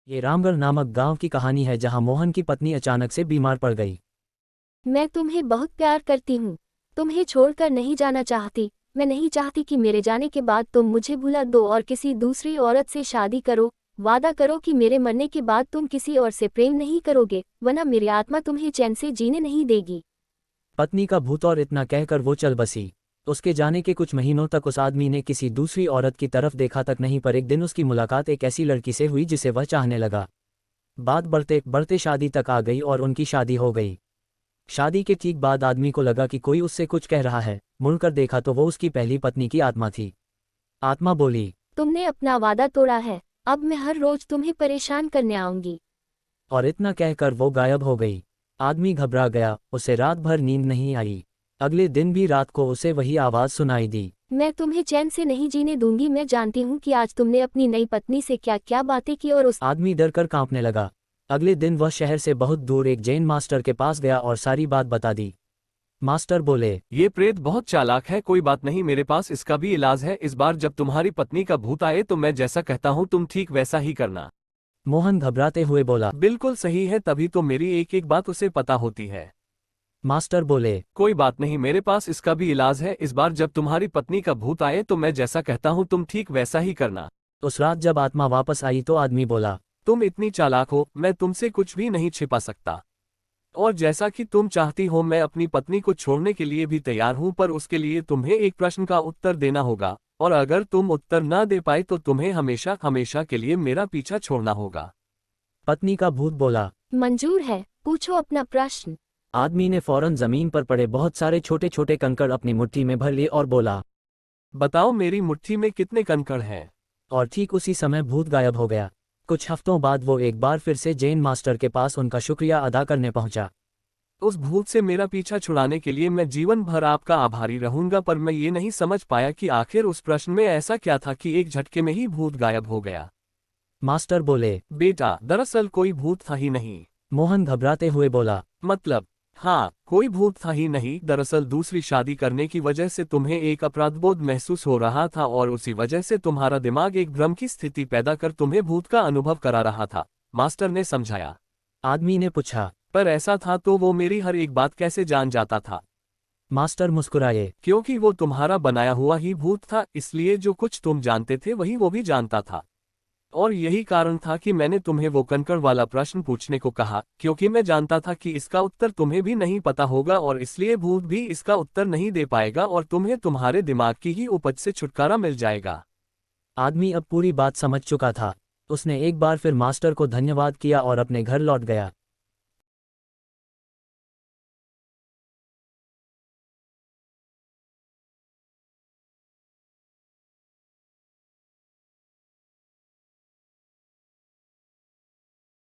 ये रामगढ़ नामक गांव की कहानी है जहां मोहन की पत्नी अचानक से बीमार पड़ गई। मैं तुम्हें बहुत प्यार करती हूँ। तुम्हें छोड़कर नहीं जाना चाहती। मैं नहीं चाहती कि मेरे जाने के बाद तुम मुझे भुला दो और किसी दूसरी औरत से शादी करो। वादा करो कि मेरे मरने के बाद तुम किसी और से प्रेम नहीं करोगे, वरना मेरी आत्मा तुम्हें चैन से जीने नहीं देगी। पत्नी का भूत और इतना कहकर वो चल बसी। उसके जाने के कुछ महीनों तक उस आदमी ने किसी दूसरी औरत की तरफ देखा तक नहीं, पर एक दिन उसकी मुलाकात एक ऐसी लड़की से हुई जिसे वह चाहने लगा। बात बढ़ते बढ़ते शादी तक आ गई और उनकी शादी हो गई। शादी के ठीक बाद आदमी को लगा कि कोई उससे कुछ कह रहा है। मुड़कर देखा तो वो उसकी पहली पत्नी की आत्मा थी। आत्मा बोली, तुमने अपना वादा तोड़ा है। अब मैं हर रोज तुम्हें परेशान करने आऊंगी। और इतना कहकर वो गायब हो गई। आदमी घबरा गया, उसे रात भर नींद नहीं आई। अगले दिन भी रात को उसे वही आवाज़ सुनाई दी। मैं तुम्हें चैन से नहीं जीने दूंगी। मैं जानती हूँ कि आज तुमने अपनी नई पत्नी से क्या क्या बातें की और उस आदमी डर कर कांपने लगा। अगले दिन वह शहर से बहुत दूर एक जैन मास्टर के पास गया और सारी बात बता दी। मास्टर बोले, ये प्रेत बहुत चालाक है, कोई बात नहीं, मेरे पास इसका भी इलाज है। इस बार जब तुम्हारी पत्नी का भूत आए तो मैं जैसा कहता हूँ तुम ठीक वैसा ही करना। मोहन घबराते हुए बोला। बिल्कुल सही है, तभी तो मेरी एक एक बात उसे पता होती है। मास्टर बोले, कोई बात नहीं, मेरे पास इसका भी इलाज है। इस बार जब तुम्हारी पत्नी का भूत आए तो मैं जैसा कहता हूँ तुम ठीक वैसा ही करना। उस रात जब आत्मा वापस आई तो आदमी बोला, तुम इतनी चालाक हो, मैं तुमसे कुछ भी नहीं छिपा सकता। और जैसा कि तुम चाहती हो मैं अपनी पत्नी को छोड़ने के लिए भी तैयार हूं, पर उसके लिए तुम्हें एक प्रश्न का उत्तर देना होगा, और अगर तुम उत्तर न दे पाए तो तुम्हें हमेशा हमेशा के लिए मेरा पीछा छोड़ना होगा। पत्नी का भूत बोला। मंजूर है, पूछो अपना प्रश्न। आदमी ने फौरन जमीन पर पड़े बहुत सारे छोटे छोटे कंकड़ अपनी मुट्ठी में भर लिए और बोला, बताओ मेरी मुट्ठी में कितने कंकड़ हैं। और ठीक उसी समय भूत गायब हो गया। कुछ हफ्तों बाद वो एक बार फिर से जैन मास्टर के पास उनका शुक्रिया अदा करने पहुंचा। उस भूत से मेरा पीछा छुड़ाने के लिए मैं जीवन भर आपका आभारी रहूंगा, पर मैं ये नहीं समझ पाया कि आखिर उस प्रश्न में ऐसा क्या था कि एक झटके में ही भूत गायब हो गया। मास्टर बोले, बेटा, दरअसल कोई भूत था ही नहीं। मोहन घबराते हुए बोला, मतलब? हाँ, कोई भूत था ही नहीं। दरअसल दूसरी शादी करने की वजह से तुम्हें एक अपराधबोध महसूस हो रहा था और उसी वजह से तुम्हारा दिमाग एक भ्रम की स्थिति पैदा कर तुम्हें भूत का अनुभव करा रहा था, मास्टर ने समझाया। आदमी ने पूछा, पर ऐसा था तो वो मेरी हर एक बात कैसे जान जाता था? मास्टर मुस्कुराए, क्योंकि वो तुम्हारा बनाया हुआ ही भूत था, इसलिए जो कुछ तुम जानते थे वही वो भी जानता था। और यही कारण था कि मैंने तुम्हें वो कंकड़ वाला प्रश्न पूछने को कहा, क्योंकि मैं जानता था कि इसका उत्तर तुम्हें भी नहीं पता होगा और इसलिए भूत भी इसका उत्तर नहीं दे पाएगा और तुम्हें तुम्हारे दिमाग की ही उपज से छुटकारा मिल जाएगा। आदमी अब पूरी बात समझ चुका था। उसने एक बार फिर मास्टर को धन्यवाद किया और अपने घर लौट गया।